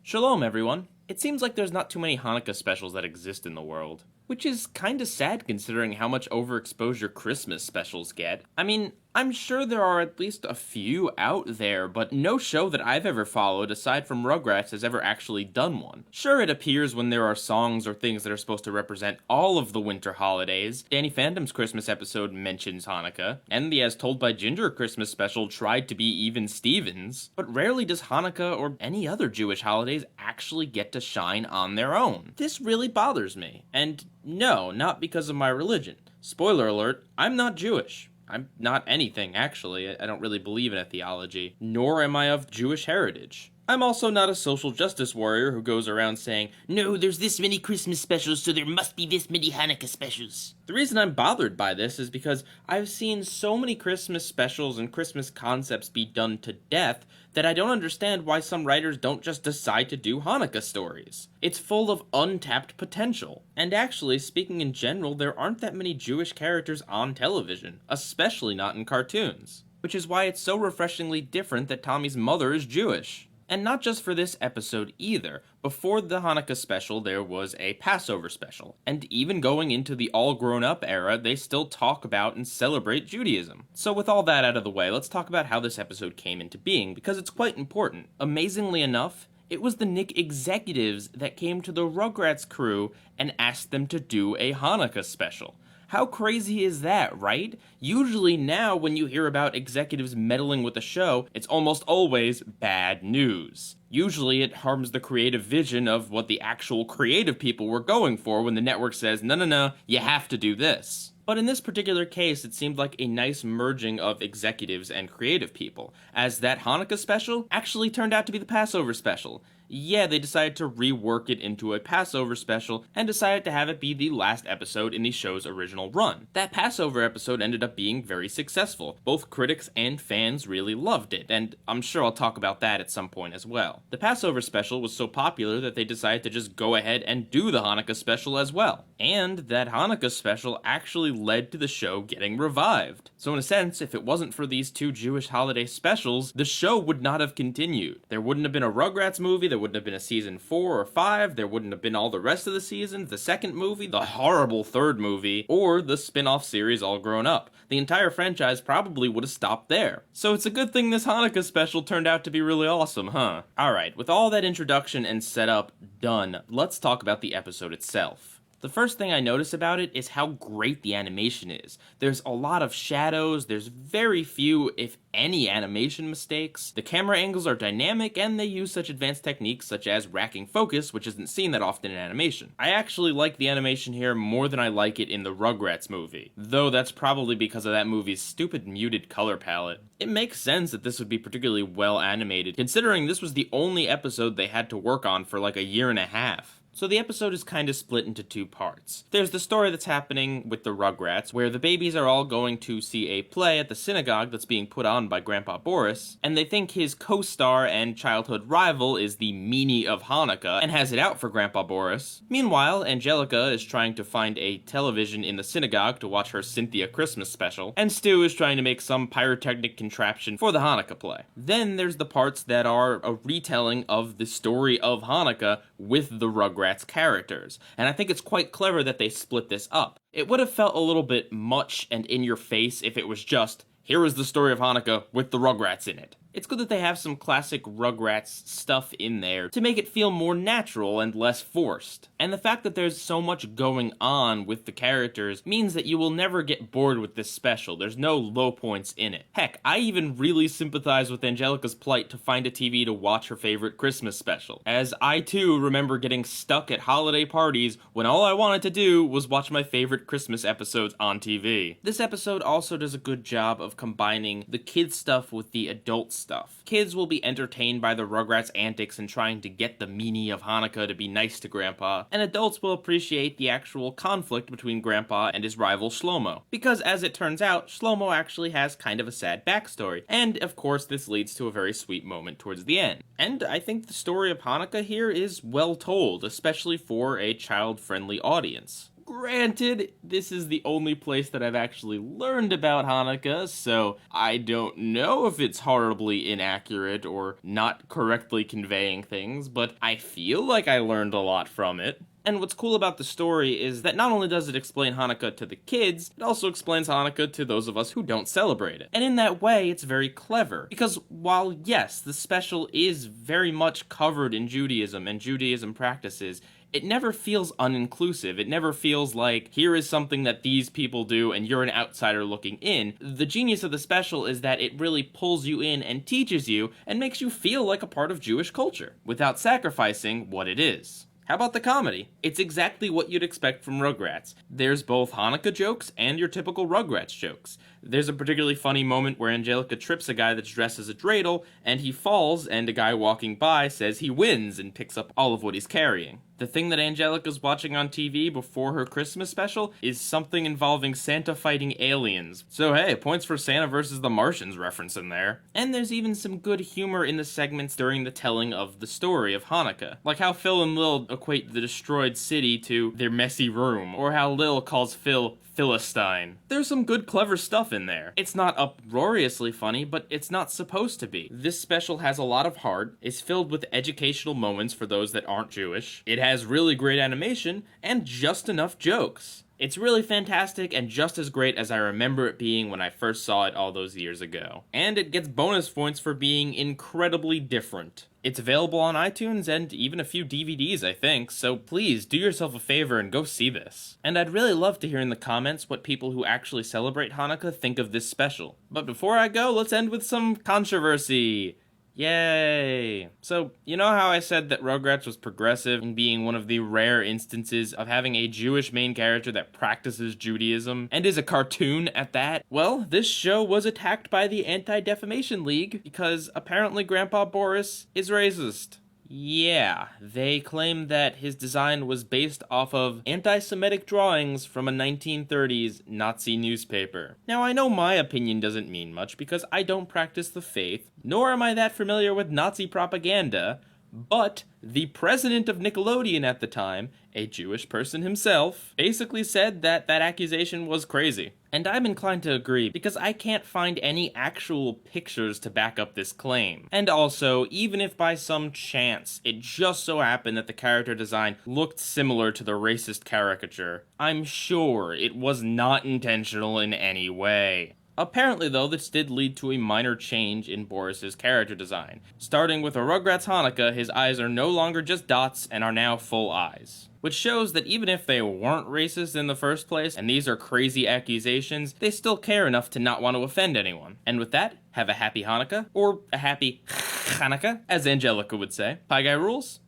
Shalom, everyone. It seems like there's not too many Hanukkah specials that exist in the world, which is kinda sad considering how much overexposure Christmas specials get. I mean, I'm sure there are at least a few out there, but no show that I've ever followed aside from Rugrats has ever actually done one. Sure, it appears when there are songs or things that are supposed to represent all of the winter holidays. Danny Phantom's Christmas episode mentions Hanukkah, and the As Told by Ginger Christmas special tried to be even Stevens, but rarely does Hanukkah or any other Jewish holidays actually get to shine on their own. This really bothers me, and no, not because of my religion. Spoiler alert, I'm not Jewish. I'm not anything, actually. I don't really believe in a theology, nor am I of Jewish heritage. I'm also not a social justice warrior who goes around saying, no, there's this many Christmas specials, so there must be this many Hanukkah specials. The reason I'm bothered by this is because I've seen so many Christmas specials and Christmas concepts be done to death that I don't understand why some writers don't just decide to do Hanukkah stories. It's full of untapped potential. And actually, speaking in general, there aren't that many Jewish characters on television, especially not in cartoons. Which is why it's so refreshingly different that Tommy's mother is Jewish. And not just for this episode either. Before the Hanukkah special, there was a Passover special. And even going into the all-grown-up era, they still talk about and celebrate Judaism. So with all that out of the way, let's talk about how this episode came into being, because it's quite important. Amazingly enough, it was the Nick executives that came to the Rugrats crew and asked them to do a Hanukkah special. How crazy is that, right? Usually now when you hear about executives meddling with a show, it's almost always bad news. Usually it harms the creative vision of what the actual creative people were going for when the network says, no, you have to do this. But in this particular case, it seemed like a nice merging of executives and creative people, as that Hanukkah special actually turned out to be the Passover special. Yeah, they decided to rework it into a Passover special and decided to have it be the last episode in the show's original run. That Passover episode ended up being very successful. Both critics and fans really loved it, and I'm sure I'll talk about that at some point as well. The Passover special was so popular that they decided to just go ahead and do the Hanukkah special as well. And that Hanukkah special actually led to the show getting revived. So in a sense, if it wasn't for these two Jewish holiday specials, the show would not have continued. There wouldn't have been a Rugrats movie, there wouldn't have been a season 4 or 5, there wouldn't have been all the rest of the seasons, the second movie, the horrible third movie, or the spin-off series All Grown Up. The entire franchise probably would have stopped there. So it's a good thing this Hanukkah special turned out to be really awesome, huh? Alright, with all that introduction and setup done, let's talk about the episode itself. The first thing I notice about it is how great the animation is. There's a lot of shadows, there's very few, if any, animation mistakes. The camera angles are dynamic, and they use such advanced techniques such as racking focus, which isn't seen that often in animation. I actually like the animation here more than I like it in the Rugrats movie, though that's probably because of that movie's stupid muted color palette. It makes sense that this would be particularly well animated, considering this was the only episode they had to work on for like a year and a half. So the episode is kind of split into two parts. There's the story that's happening with the Rugrats, where the babies are all going to see a play at the synagogue that's being put on by Grandpa Boris, and they think his co-star and childhood rival is the meanie of Hanukkah and has it out for Grandpa Boris. Meanwhile, Angelica is trying to find a television in the synagogue to watch her Cynthia Christmas special, and Stu is trying to make some pyrotechnic contraption for the Hanukkah play. Then there's the parts that are a retelling of the story of Hanukkah with the Rugrats characters, and I think it's quite clever that they split this up. It would have felt a little bit much and in your face if it was just, here is the story of Hanukkah with the Rugrats in it. It's good that they have some classic Rugrats stuff in there to make it feel more natural and less forced. And the fact that there's so much going on with the characters means that you will never get bored with this special. There's no low points in it. Heck, I even really sympathize with Angelica's plight to find a TV to watch her favorite Christmas special, as I too remember getting stuck at holiday parties when all I wanted to do was watch my favorite Christmas episodes on TV. This episode also does a good job of combining the kids stuff with the adult stuff. Kids will be entertained by the Rugrats' antics and trying to get the meanie of Hanukkah to be nice to Grandpa, and adults will appreciate the actual conflict between Grandpa and his rival Shlomo. Because as it turns out, Shlomo actually has kind of a sad backstory, and of course this leads to a very sweet moment towards the end. And I think the story of Hanukkah here is well told, especially for a child-friendly audience. Granted, this is the only place that I've actually learned about Hanukkah, so I don't know if it's horribly inaccurate or not correctly conveying things, but I feel like I learned a lot from it. And what's cool about the story is that not only does it explain Hanukkah to the kids, it also explains Hanukkah to those of us who don't celebrate it. And in that way, it's very clever. Because while, yes, the special is very much covered in Judaism and Judaism practices, it never feels uninclusive. It never feels like, here is something that these people do and you're an outsider looking in. The genius of the special is that it really pulls you in and teaches you and makes you feel like a part of Jewish culture, without sacrificing what it is. How about the comedy? It's exactly what you'd expect from Rugrats. There's both Hanukkah jokes and your typical Rugrats jokes. There's a particularly funny moment where Angelica trips a guy that's dressed as a dreidel, and he falls, and a guy walking by says he wins and picks up all of what he's carrying. The thing that Angelica's watching on TV before her Christmas special is something involving Santa fighting aliens. So hey, points for Santa versus the Martians reference in there. And there's even some good humor in the segments during the telling of the story of Hanukkah. Like how Phil and Lil equate the destroyed city to their messy room, or how Lil calls Phil Philistine. There's some good clever stuff in there. It's not uproariously funny, but it's not supposed to be. This special has a lot of heart, is filled with educational moments for those that aren't Jewish. It has really great animation, and just enough jokes. It's really fantastic and just as great as I remember it being when I first saw it all those years ago. And it gets bonus points for being incredibly different. It's available on iTunes and even a few DVDs, I think, so please do yourself a favor and go see this. And I'd really love to hear in the comments what people who actually celebrate Hanukkah think of this special. But before I go, let's end with some controversy. Yay! So, you know how I said that Rugrats was progressive in being one of the rare instances of having a Jewish main character that practices Judaism, and is a cartoon at that? Well, this show was attacked by the Anti-Defamation League because apparently Grandpa Boris is racist. Yeah, they claim that his design was based off of anti-Semitic drawings from a 1930s Nazi newspaper. Now, I know my opinion doesn't mean much because I don't practice the faith, nor am I that familiar with Nazi propaganda, but the president of Nickelodeon at the time, a Jewish person himself, basically said that that accusation was crazy. And I'm inclined to agree, because I can't find any actual pictures to back up this claim. And also, even if by some chance it just so happened that the character design looked similar to the racist caricature, I'm sure it was not intentional in any way. Apparently, though, this did lead to a minor change in Boris's character design. Starting with a Rugrats Hanukkah, his eyes are no longer just dots and are now full eyes. Which shows that even if they weren't racist in the first place, and these are crazy accusations, they still care enough to not want to offend anyone. And with that, have a happy Hanukkah, or a happy Chanukah, as Angelica would say. Pieguyrulz.